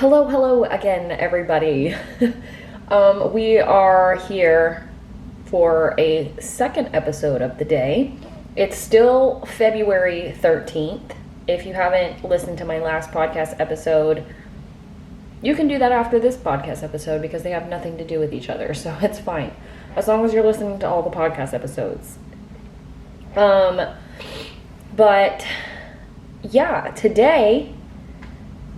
Hello again, everybody. We are here for a second episode of the day. It's still February 13th. If you haven't listened to my last podcast episode, you can do that after this podcast episode because they have nothing to do with each other, so it's fine. As long as you're listening to all the podcast episodes. But yeah, today,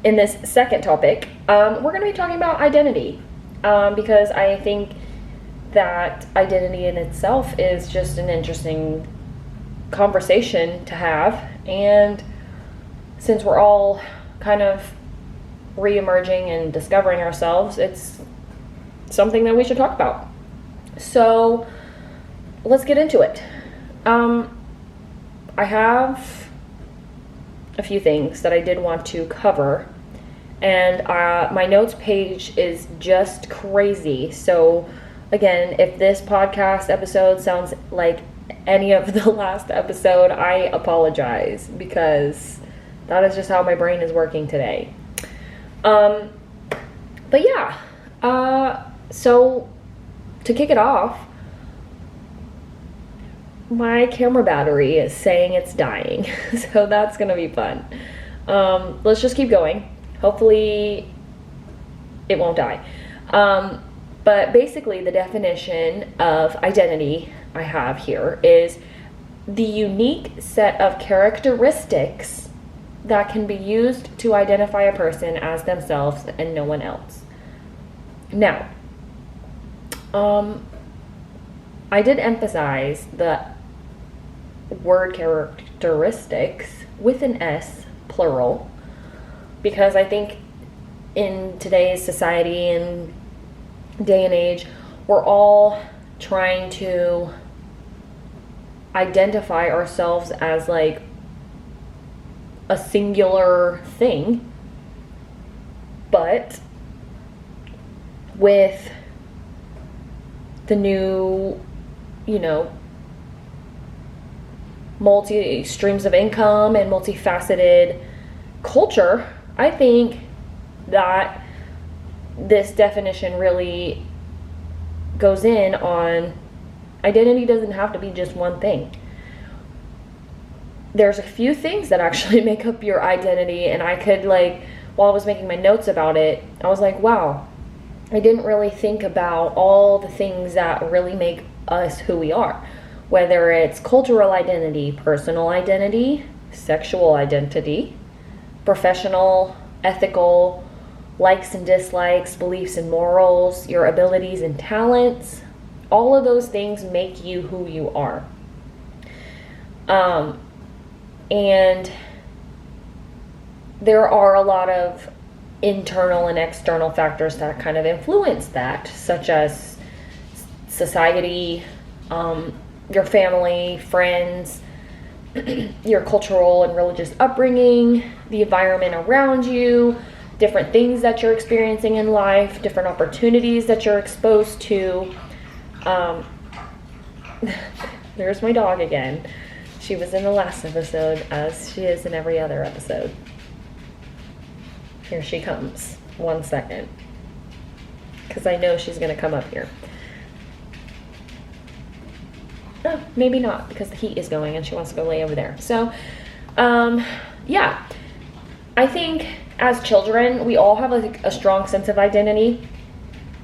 in this second topic, we're going to be talking about identity, because I think that identity in itself is just an interesting conversation to have, and since we're all kind of re-emerging and discovering ourselves, it's something that we should talk about. So let's get into it. I have a few things that I did want to cover, and my notes page is just crazy. So again, if this podcast episode sounds like any of the last episode, I apologize because that is just how my brain is working today. But yeah, so to kick it off, my camera battery is saying it's dying, so that's gonna be fun. Let's just keep going. Hopefully it won't die. But basically the definition of identity I have here is the unique set of characteristics that can be used to identify a person as themselves and no one else. Now, I did emphasize the word characteristics with an S, plural, because I think in today's society and day and age, we're all trying to identify ourselves as like a singular thing, but with the new, multi streams of income and multifaceted culture, I think that this definition really goes in on identity doesn't have to be just one thing. There's a few things that actually make up your identity, and I could, while I was making my notes about it, I was like, wow, I didn't really think about all the things that really make us who we are. Whether it's cultural identity, personal identity, sexual identity, professional, ethical, likes and dislikes, beliefs and morals, your abilities and talents, all of those things make you who you are. And there are a lot of internal and external factors that kind of influence that, such as society, your family, friends, your cultural and religious upbringing, the environment around you, different things that you're experiencing in life, different opportunities that you're exposed to. There's my dog again. She was in the last episode, as she is in every other episode. Here she comes. 1 second. Because I know she's going to come up here. Oh, maybe not, because the heat is going and she wants to go lay over there. So, yeah. I think as children, we all have a strong sense of identity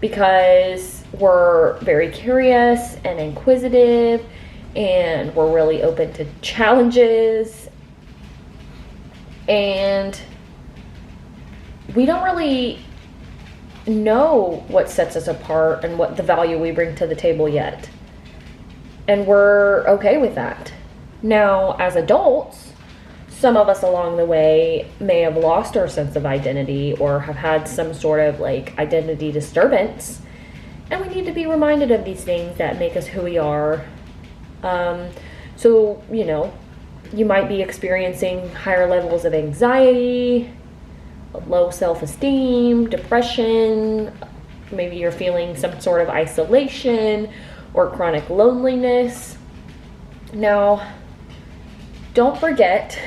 because we're very curious and inquisitive, and we're really open to challenges, and we don't really know what sets us apart and what the value we bring to the table yet. And we're okay with that. Now, as adults, some of us along the way may have lost our sense of identity or have had some sort of identity disturbance. And we need to be reminded of these things that make us who we are. So, you might be experiencing higher levels of anxiety, low self-esteem, depression. Maybe you're feeling some sort of isolation or chronic loneliness. Now, don't forget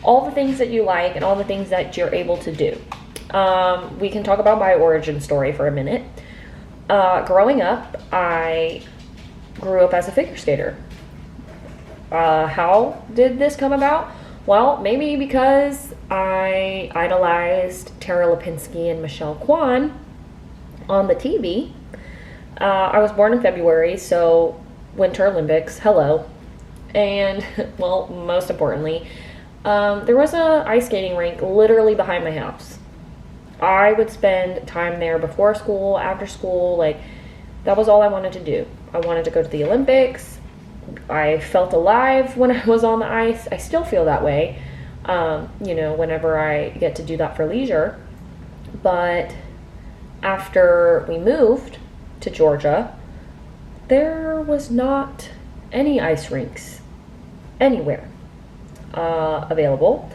all the things that you like and all the things that you're able to do. We can talk about my origin story for a minute. Growing up, I grew up as a figure skater. How did this come about? Well, maybe because I idolized Tara Lipinski and Michelle Kwan on the TV. I was born in February, so Winter Olympics, hello. And, well, most importantly, there was a ice skating rink literally behind my house. I would spend time there before school, after school, like, that was all I wanted to do. I wanted to go to the Olympics. I felt alive when I was on the ice. I still feel that way, whenever I get to do that for leisure. But after we moved to Georgia, there was not any ice rinks anywhere available.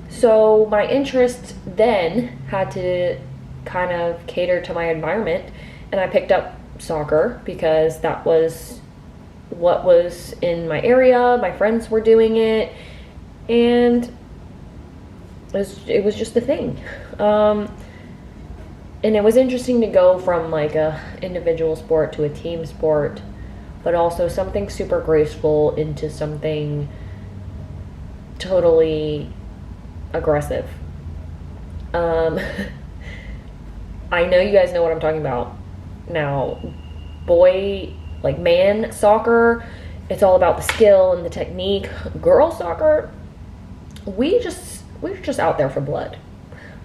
So my interest then had to kind of cater to my environment, and I picked up soccer because that was what was in my area. My friends were doing it, and it was just a thing. And it was interesting to go from like a individual sport to a team sport, but also something super graceful into something totally aggressive. I know you guys know what I'm talking about. Now, man soccer, it's all about the skill and the technique. Girl soccer, we're just out there for blood.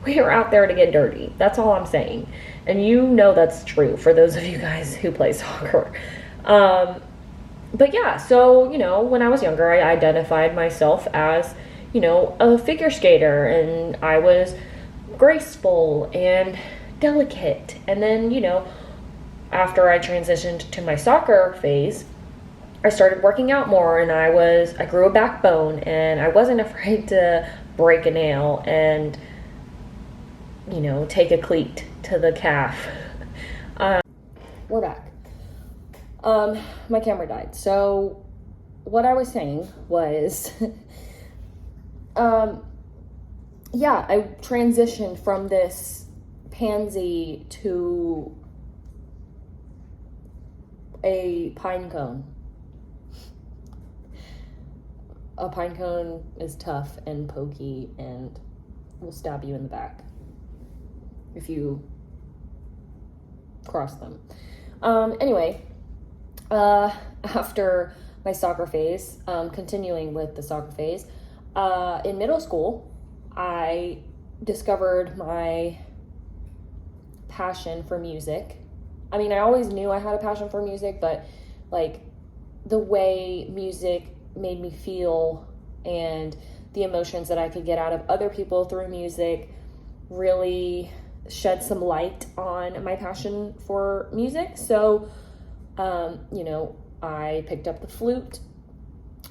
We are out there to get dirty. That's all I'm saying. And you know that's true for those of you guys who play soccer. But yeah, so, when I was younger, I identified myself as, a figure skater, and I was graceful and delicate. And then, after I transitioned to my soccer phase, I started working out more, and I grew a backbone, and I wasn't afraid to break a nail and, take a cleat to the calf. We're back. My camera died. So what I was saying was, I transitioned from this pansy to a pine cone. A pine cone is tough and pokey and will stab you in the back if you cross them. Anyway, after my soccer phase, continuing with the soccer phase, in middle school, I discovered my passion for music. I mean, I always knew I had a passion for music, but like the way music made me feel and the emotions that I could get out of other people through music really shed some light on my passion for music. So, I picked up the flute.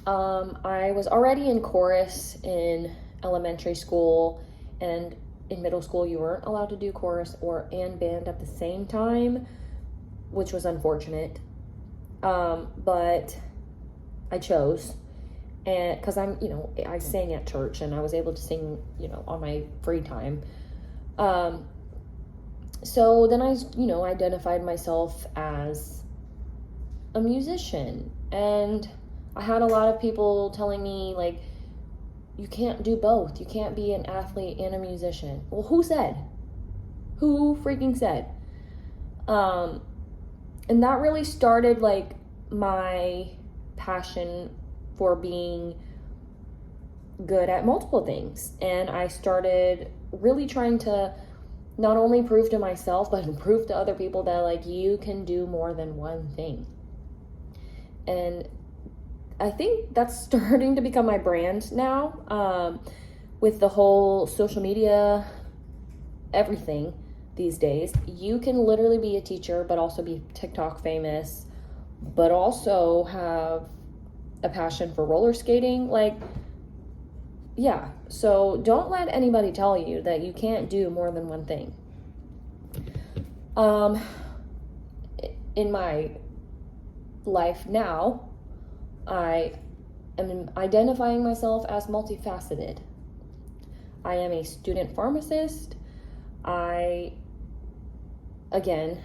I was already in chorus in elementary school, and in middle school you weren't allowed to do chorus and band at the same time, which was unfortunate. But I chose, and because I sang at church and I was able to sing, on my free time. So then I, identified myself as a musician, and I had a lot of people telling me, like, you can't do both. You can't be an athlete and a musician. Well, who said? Who freaking said? And that really started, like, my passion for being good at multiple things. And I started really trying to not only prove to myself, but prove to other people that, like, you can do more than one thing. And I think that's starting to become my brand now, with the whole social media, everything these days. You can literally be a teacher, but also be TikTok famous, but also have a passion for roller skating. Like, yeah, so don't let anybody tell you that you can't do more than one thing. In my life now, I am identifying myself as multifaceted. I am a student pharmacist. Again,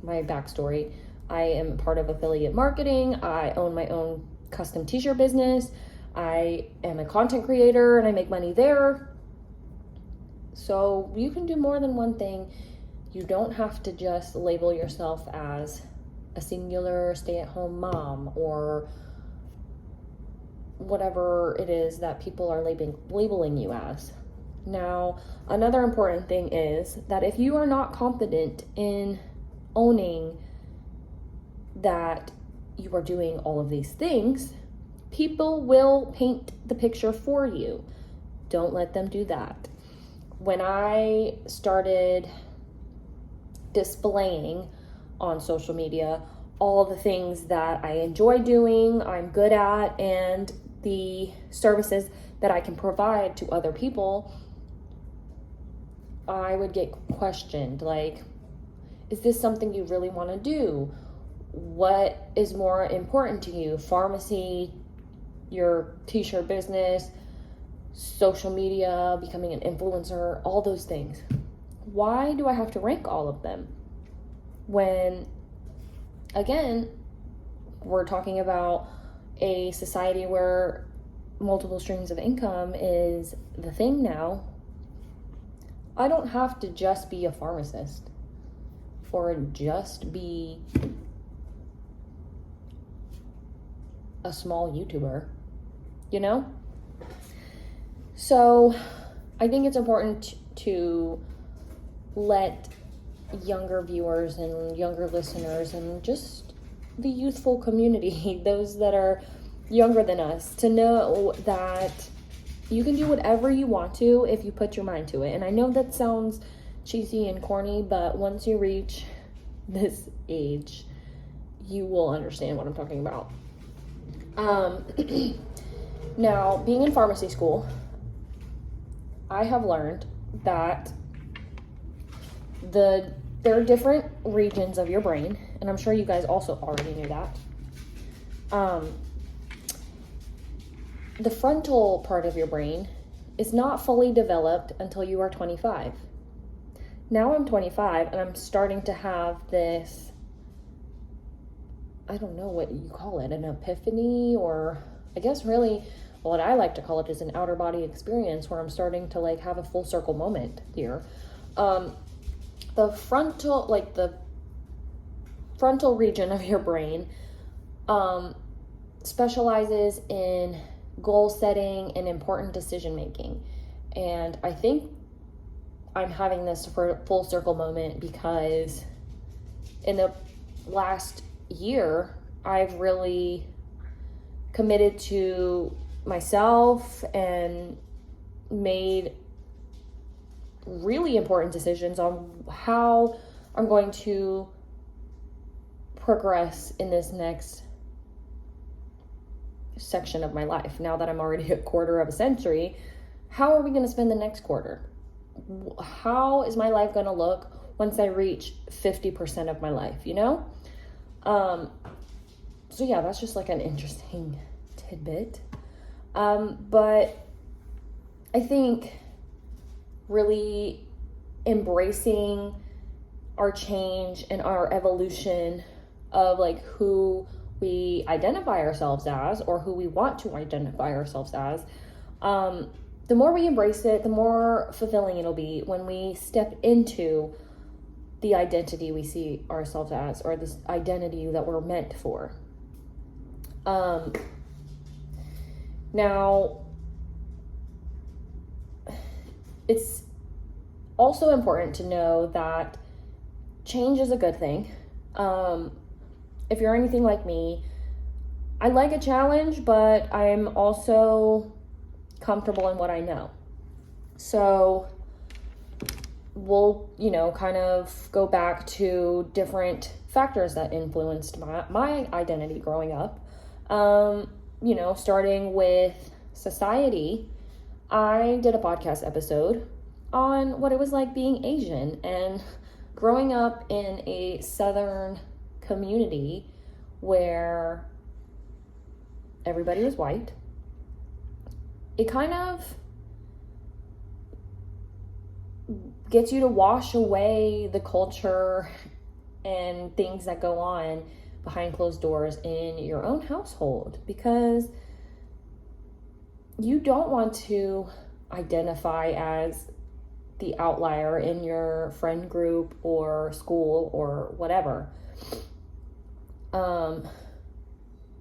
my backstory, I am part of affiliate marketing. I own my own custom t-shirt business. I am a content creator and I make money there. So you can do more than one thing. You don't have to just label yourself as a singular stay-at-home mom or whatever it is that people are labeling you as. Now, another important thing is that if you are not confident in owning that you are doing all of these things, people will paint the picture for you. Don't let them do that. When I started displaying on social media all the things that I enjoy doing, I'm good at, and the services that I can provide to other people, I would get questioned like, is this something you really want to do? What is more important to you? Pharmacy, your t-shirt business, social media, becoming an influencer, all those things. Why do I have to rank all of them? When, again, we're talking about a society where multiple streams of income is the thing now. I don't have to just be a pharmacist or just be a small YouTuber, you know? So I think it's important to let younger viewers and younger listeners and just the youthful community, those that are younger than us, to know that you can do whatever you want to if you put your mind to it. And I know that sounds cheesy and corny, but once you reach this age, you will understand what I'm talking about. Now, being in pharmacy school, I have learned that there are different regions of your brain, and I'm sure you guys also already knew that. The frontal part of your brain is not fully developed until you are 25. Now I'm 25 and I'm starting to have this, I don't know what you call it, an epiphany, or I guess really what I like to call it is an outer body experience where I'm starting to like have a full circle moment here. The frontal region of your brain specializes in goal setting and important decision making. And I think I'm having this for full circle moment because in the last year, I've really committed to myself and made really important decisions on how I'm going to progress in this next section of my life. Now that I'm already a quarter of a century, how are we going to spend the next quarter? How is my life going to look once I reach 50% of my life, you know? So yeah, that's just like an interesting tidbit. But I think really embracing our change and our evolution of like who we identify ourselves as or who we want to identify ourselves as, the more we embrace it, the more fulfilling it'll be when we step into the identity we see ourselves as, or this identity that we're meant for. Now, it's also important to know that change is a good thing. If you're anything like me, I like a challenge, but I'm also comfortable in what I know. So we'll, kind of go back to different factors that influenced my identity growing up. Starting with society, I did a podcast episode on what it was like being Asian and growing up in a Southern community where everybody was white. It kind of gets you to wash away the culture and things that go on behind closed doors in your own household, because you don't want to identify as the outlier in your friend group or school or whatever.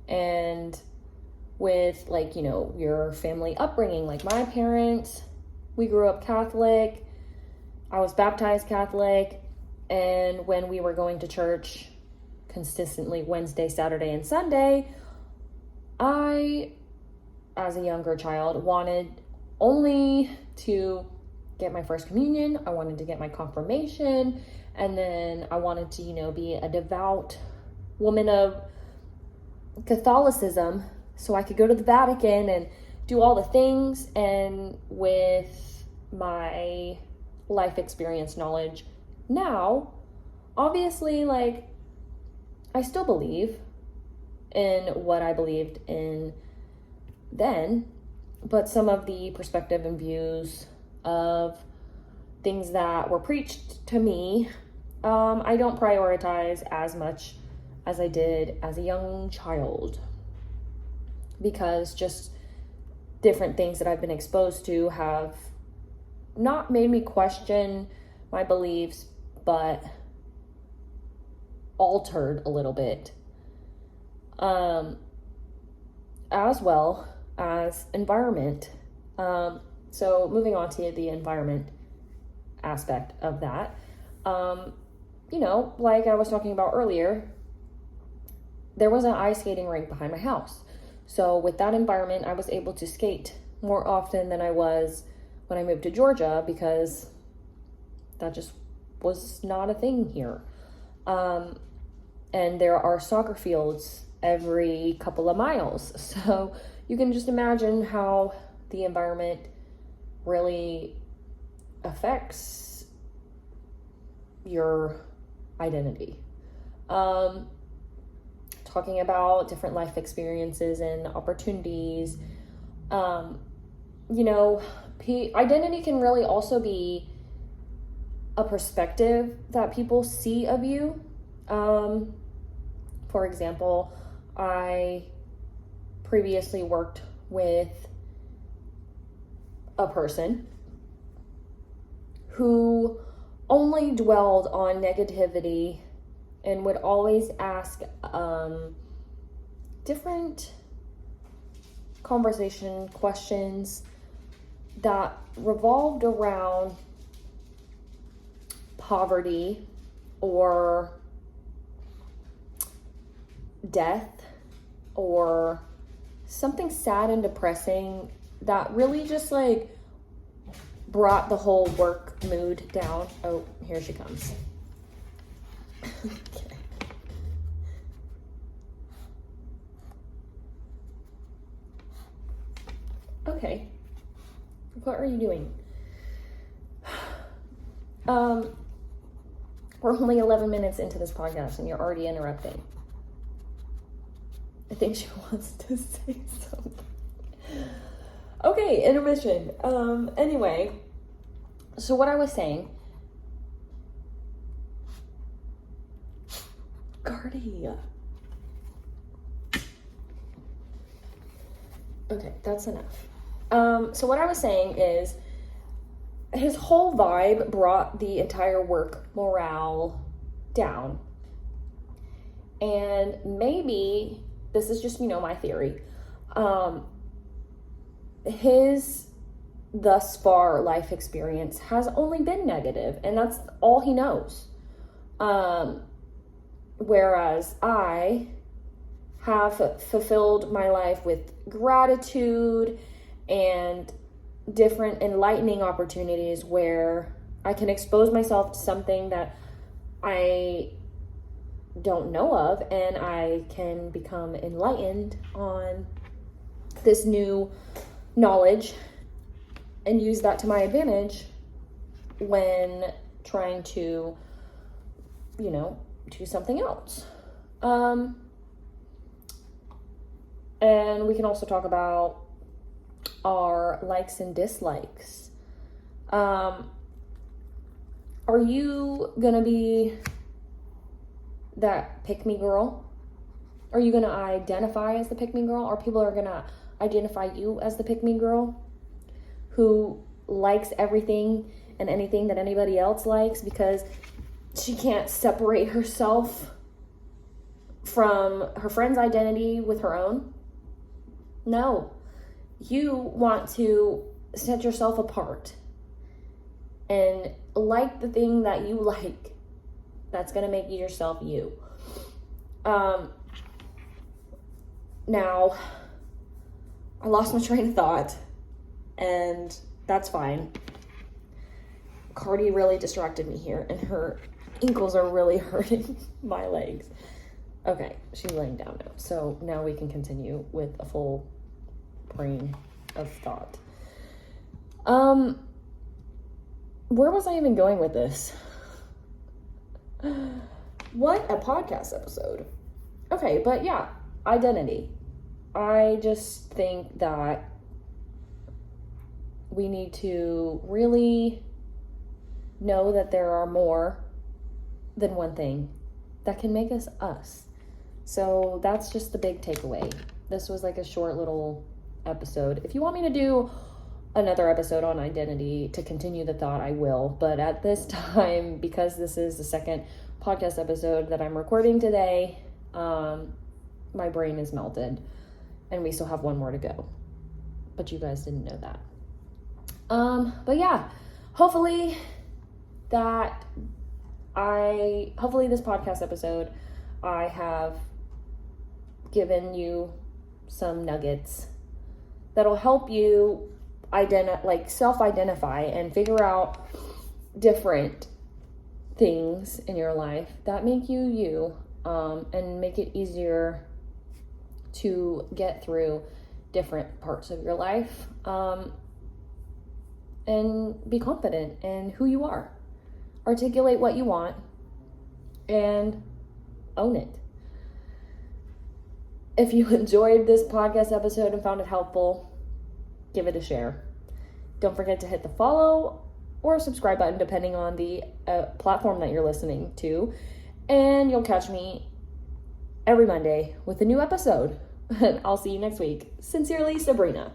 And with like, your family upbringing, like my parents, we grew up Catholic. I was baptized Catholic. And when we were going to church consistently Wednesday, Saturday, and Sunday, I, as a younger child, wanted only to get my first communion. I wanted to get my confirmation. And then I wanted to, be a devout woman of Catholicism so I could go to the Vatican and do all the things. And with my life experience knowledge now, obviously, like, I still believe in what I believed in then, but some of the perspective and views of things that were preached to me, I don't prioritize as much as I did as a young child, because just different things that I've been exposed to have not made me question my beliefs, but altered a little bit, as well as environment. So moving on to the environment aspect of that, like I was talking about earlier, there was an ice skating rink behind my house. So with that environment, I was able to skate more often than I was when I moved to Georgia, because that just was not a thing here. And there are soccer fields every couple of miles. So you can just imagine how the environment really affects your identity. Talking about different life experiences and opportunities, identity can really also be a perspective that people see of you. For example, I previously worked with a person who only dwelled on negativity and would always ask different conversation questions that revolved around poverty or death or something sad and depressing that really just like brought the whole work mood down. Oh, here she comes. Okay. What are you doing? We're only 11 minutes into this podcast and you're already interrupting. I think she wants to say something. Okay, intermission. Anyway, so what I was saying, Cardi. Okay, that's enough. So what I was saying is, his whole vibe brought the entire work morale down. And maybe, this is just, my theory, his thus far life experience has only been negative, and that's all he knows. Whereas I have fulfilled my life with gratitude and different enlightening opportunities where I can expose myself to something that I don't know of, and I can become enlightened on this new knowledge and use that to my advantage when trying to, do something else. And we can also talk about our likes and dislikes. Are you gonna be that pick-me girl? Are you gonna identify as the pick-me girl? Or people are gonna identify you as the pick-me girl who likes everything and anything that anybody else likes because she can't separate herself from her friend's identity with her own? No. You want to set yourself apart and like the thing that you like. That's going to make you yourself you. Now, I lost my train of thought, and that's fine. Cardi really distracted me here, and her ankles are really hurting my legs. Okay, she's laying down now. So now we can continue with a full brain of thought. Where was I even going with this? What a podcast episode. Okay, but yeah, identity. I just think that we need to really know that there are more than one thing that can make us us. So that's just the big takeaway. This was like a short little episode. If you want me to do another episode on identity to continue the thought, I will. But at this time, because this is the second podcast episode that I'm recording today, my brain is melted and we still have one more to go. But you guys didn't know that. But yeah, hopefully this podcast episode, I have given you some nuggets that'll help you self-identify and figure out different things in your life that make you you, and make it easier to get through different parts of your life, and be confident in who you are. Articulate what you want and own it. If you enjoyed this podcast episode and found it helpful, give it a share. Don't forget to hit the follow or subscribe button depending on the platform that you're listening to. And you'll catch me every Monday with a new episode. And I'll see you next week. Sincerely, Sabrina.